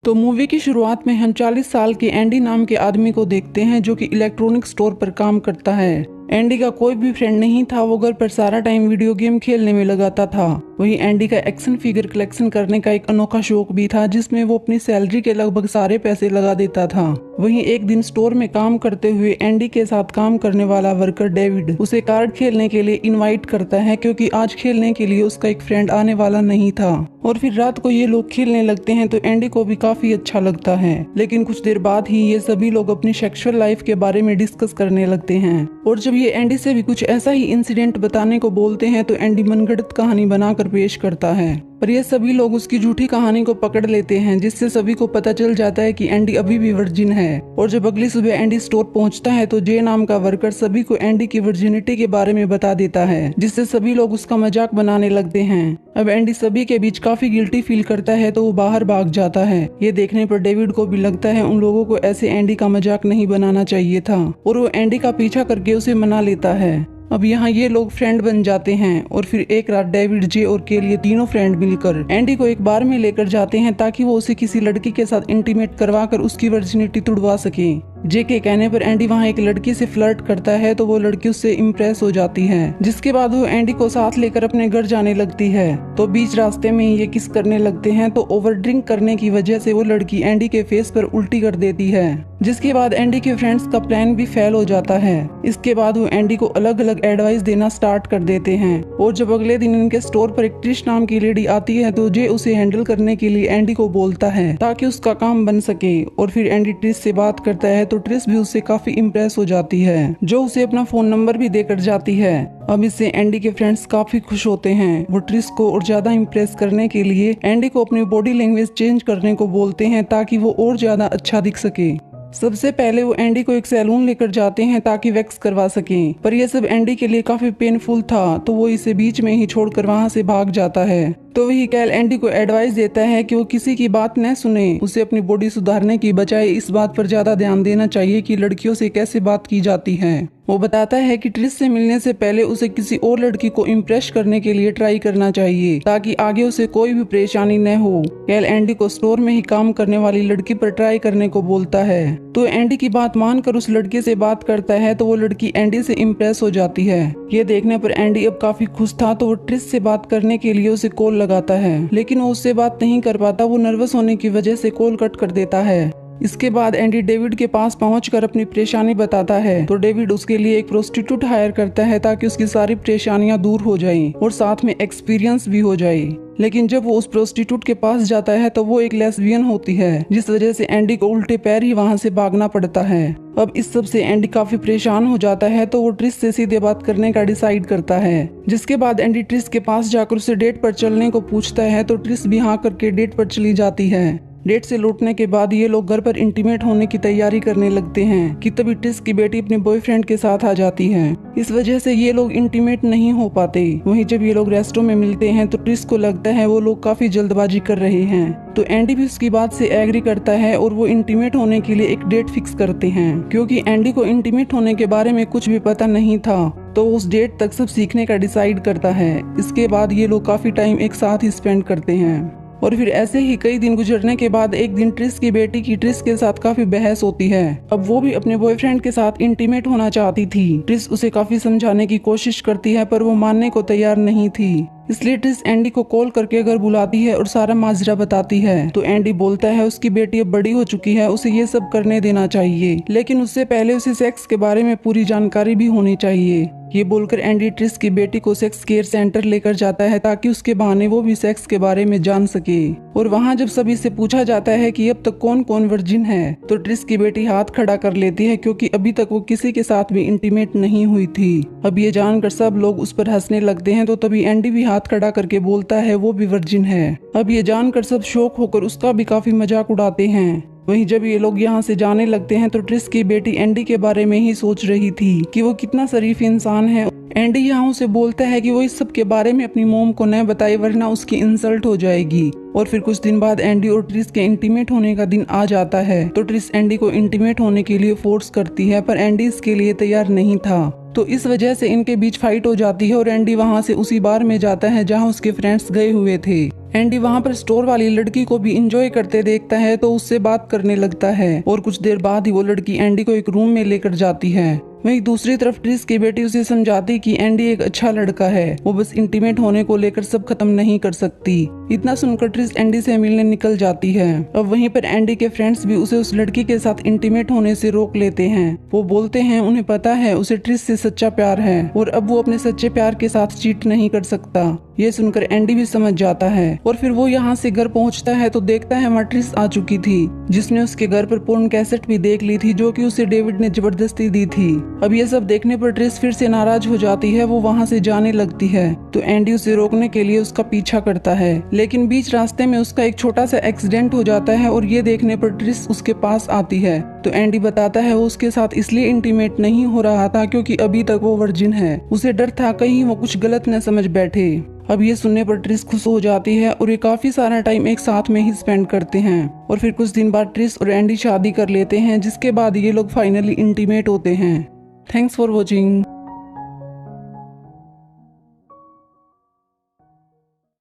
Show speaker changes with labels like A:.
A: तो मूवी की शुरुआत में हम 40 साल के एंडी नाम के आदमी को देखते हैं जो कि इलेक्ट्रॉनिक स्टोर पर काम करता है। एंडी का कोई भी फ्रेंड नहीं था, वो घर पर सारा टाइम वीडियो गेम खेलने में लगाता था। वहीं एंडी का एक्शन फिगर कलेक्शन करने का एक अनोखा शौक भी था जिसमें वो अपनी सैलरी के लगभग सारे पैसे लगा देता था। वहीं एक दिन स्टोर में काम करते हुए एंडी के साथ काम करने वाला वर्कर डेविड उसे कार्ड खेलने के लिए इनवाइट करता है क्योंकि आज खेलने के लिए उसका एक फ्रेंड आने वाला नहीं था। और फिर रात को ये लोग खेलने लगते हैं तो एंडी को भी काफी अच्छा लगता है। लेकिन कुछ देर बाद ही ये सभी लोग अपनी सेक्सुअल लाइफ के बारे में डिस्कस करने लगते हैं और जब ये एंडी से भी कुछ ऐसा ही इंसिडेंट बताने को बोलते हैं तो एंडी मनगढ़ंत कहानी बनाकर पेश करता है। पर ये सभी लोग उसकी झूठी कहानी को पकड़ लेते हैं जिससे सभी को पता चल जाता है कि एंडी अभी भी वर्जिन है। और जब अगली सुबह एंडी स्टोर पहुंचता है तो जे नाम का वर्कर सभी को एंडी की वर्जिनिटी के बारे में बता देता है जिससे सभी लोग उसका मजाक बनाने लगते हैं। अब एंडी सभी के बीच काफी गिल्टी फील करता है तो वो बाहर भाग जाता है। ये देखने पर डेविड को भी लगता है उन लोगों को ऐसे एंडी का मजाक नहीं बनाना चाहिए था और वो एंडी का पीछा करके उसे मना लेता है। अब यहाँ ये लोग फ्रेंड बन जाते हैं और फिर एक रात डेविड, जे और के लिए तीनों फ्रेंड मिलकर एंडी को एक बार में लेकर जाते हैं ताकि वो उसे किसी लड़की के साथ इंटीमेट करवाकर उसकी वर्जिनिटी तुड़वा सके। जे के कहने पर एंडी वहाँ एक लड़की से फ्लर्ट करता है तो वो लड़की उससे इम्प्रेस हो जाती है, जिसके बाद वो एंडी को साथ लेकर अपने घर जाने लगती है। तो बीच रास्ते में ये किस करने लगते हैं तो ओवर ड्रिंक करने की वजह से वो लड़की एंडी के फेस पर उल्टी कर देती है, जिसके बाद एंडी के फ्रेंड्स का प्लान भी फेल हो जाता है। इसके बाद वो एंडी को अलग अलग एडवाइस देना स्टार्ट कर देते हैं और जब अगले दिन इनके स्टोर पर एक ट्रिश नाम की लेडी आती है तो जे उसे हैंडल करने के लिए एंडी को बोलता है ताकि उसका काम बन सके। और फिर एंडी ट्रिश से बात करता है तो ट्रिश भी उससे काफी इम्प्रेस हो जाती है, जो उसे अपना फोन नंबर भी देकर जाती है। अब इससे एंडी के फ्रेंड्स काफी खुश होते हैं। वो ट्रिश को और ज्यादा इम्प्रेस करने के लिए एंडी को अपनी बॉडी लैंग्वेज चेंज करने को बोलते हैं ताकि वो और ज्यादा अच्छा दिख सके। सबसे पहले वो एंडी को एक सैलून लेकर जाते हैं ताकि वैक्स करवा सकें, पर यह सब एंडी के लिए काफी पेनफुल था तो वो इसे बीच में ही छोड़कर वहाँ से भाग जाता है। तो वही कैल एंडी को एडवाइस देता है कि वो किसी की बात न सुने, उसे अपनी बॉडी सुधारने की बजाय इस बात पर ज्यादा ध्यान देना चाहिए कि लड़कियों से कैसे बात की जाती है। वो बताता है कि ट्रिश से मिलने से पहले उसे किसी और लड़की को इम्प्रेस करने के लिए ट्राई करना चाहिए ताकि आगे उसे कोई भी परेशानी न हो। कैल एंडी को स्टोर में ही काम करने वाली लड़की पर ट्राई करने को बोलता है तो एंडी की बात मानकर उस लड़की से बात करता है तो वो लड़की एंडी से इम्प्रेस हो जाती है। ये देखने पर एंडी अब काफी खुश था तो वो ट्रिश से बात करने के लिए उसे कॉल लगाता है, लेकिन वो उससे बात नहीं कर पाता। वो नर्वस होने की वजह से कॉल कट कर देता है। इसके बाद एंडी डेविड के पास पहुंचकर अपनी परेशानी बताता है तो डेविड उसके लिए एक प्रोस्टिट्यूट हायर करता है ताकि उसकी सारी परेशानियां दूर हो जाएं और साथ में एक्सपीरियंस भी हो जाए। लेकिन जब वो उस प्रोस्टिट्यूट के पास जाता है तो वो एक लेस्बियन होती है, जिस वजह से एंडी को उल्टे पैर ही वहाँ से भागना पड़ता है। अब इस सब से एंडी काफी परेशान हो जाता है तो वो ट्रिश से सीधे बात करने का डिसाइड करता है, जिसके बाद एंडी ट्रिश के पास जाकर उसे डेट पर चलने को पूछता है तो ट्रिश भी हाँ करके डेट पर चली जाती है। डेट से लौटने के बाद ये लोग घर पर इंटीमेट होने की तैयारी करने लगते हैं कि तभी ट्रिश की बेटी अपने बॉयफ्रेंड के साथ आ जाती है। इस वजह से ये लोग इंटीमेट नहीं हो पाते। वहीं जब ये लोग रेस्टो में मिलते हैं तो ट्रिश को लगता है वो लोग काफी जल्दबाजी कर रहे हैं, तो एंडी भी उसकी बात से एग्री करता है और वो इंटीमेट होने के लिए एक डेट फिक्स करते हैं। क्योंकि एंडी को इंटीमेट होने के बारे में कुछ भी पता नहीं था तो उस डेट तक सब सीखने का डिसाइड करता है। इसके बाद ये लोग काफी टाइम एक साथ ही स्पेंड करते हैं और फिर ऐसे ही कई दिन गुजरने के बाद एक दिन ट्रिश की बेटी की ट्रिश के साथ काफी बहस होती है। अब वो भी अपने बॉयफ्रेंड के साथ इंटीमेट होना चाहती थी। ट्रिश उसे काफी समझाने की कोशिश करती है पर वो मानने को तैयार नहीं थी, इसलिए ट्रिश एंडी को कॉल करके घर बुलाती है और सारा माजरा बताती है। तो एंडी बोलता है उसकी बेटी अब बड़ी हो चुकी है, उसे ये सब करने देना चाहिए, लेकिन उससे पहले उसे सेक्स के बारे में पूरी जानकारी भी होनी चाहिए। ये बोलकर एंडी ट्रिश की बेटी को सेक्स केयर सेंटर लेकर जाता है ताकि उसके बहाने वो भी सेक्स के बारे में जान सके। और वहाँ जब सभी से पूछा जाता है कि अब तक कौन कौन वर्जिन है तो ट्रिश की बेटी हाथ खड़ा कर लेती है क्योंकि अभी तक वो किसी के साथ भी इंटीमेट नहीं हुई थी। अब ये जानकर सब लोग उस पर हंसने लगते हैं तो तभी एंडी भी हाथ खड़ा करके बोलता है वो भी वर्जिन है। अब ये जानकर सब शौक होकर उसका भी काफी मजाक उड़ाते हैं। वहीं जब ये लोग यहाँ से जाने लगते हैं तो ट्रिश की बेटी एंडी के बारे में ही सोच रही थी कि वो कितना शरीफ इंसान है। एंडी यहाँ उसे बोलता है कि वो इस सब के बारे में अपनी मोम को न बताए वरना उसकी इंसल्ट हो जाएगी। और फिर कुछ दिन बाद एंडी और ट्रिश के इंटीमेट होने का दिन आ जाता है तो ट्रिश एंडी को इंटीमेट होने के लिए फोर्स करती है पर एंडी इसके लिए तैयार नहीं था। तो इस वजह से इनके बीच फाइट हो जाती है और एंडी वहाँ से उसी बार में जाता है जहाँ उसके फ्रेंड्स गए हुए थे। एंडी वहाँ पर स्टोर वाली लड़की को भी इंजॉय करते देखता है तो उससे बात करने लगता है और कुछ देर बाद ही वो लड़की एंडी को एक रूम में लेकर जाती है। वहीं दूसरी तरफ ट्रिस की बेटी उसे समझाती कि एंडी एक अच्छा लड़का है, वो बस इंटीमेट होने को लेकर सब खत्म नहीं कर सकती। इतना सुनकर ट्रिस एंडी से मिलने निकल जाती है। अब वहीं पर एंडी के फ्रेंड्स भी उसे उस लड़की के साथ इंटीमेट होने से रोक लेते हैं। वो बोलते हैं उन्हें पता है उसे ट्रिस से सच्चा प्यार है और अब वो अपने सच्चे प्यार के साथ चीट नहीं कर सकता। ये सुनकर एंडी भी समझ जाता है और फिर वो यहाँ से घर पहुँचता है तो देखता है वहाँ ट्रिस आ चुकी थी, जिसने उसके घर पर पोर्न कैसेट भी देख ली थी जो कि उसे डेविड ने जबरदस्ती दी थी। अब ये सब देखने पर ट्रिस फिर से नाराज हो जाती है, वो वहाँ से जाने लगती है तो एंडी उसे रोकने के लिए उसका पीछा करता है, लेकिन बीच रास्ते में उसका एक छोटा सा एक्सीडेंट हो जाता है और ये देखने पर ट्रिस उसके पास आती है तो एंडी बताता है वो उसके साथ इसलिए इंटीमेट नहीं हो रहा था क्योंकि अभी तक वो वर्जिन है। उसे डर था कहीं वो कुछ गलत न समझ बैठे। अब ये सुनने पर ट्रिस खुश हो जाती है और ये काफी सारा टाइम एक साथ में ही स्पेंड करते हैं और फिर कुछ दिन बाद ट्रिस और एंडी शादी कर लेते हैं, जिसके बाद ये लोग फाइनली इंटीमेट होते हैं। Thanks for watching.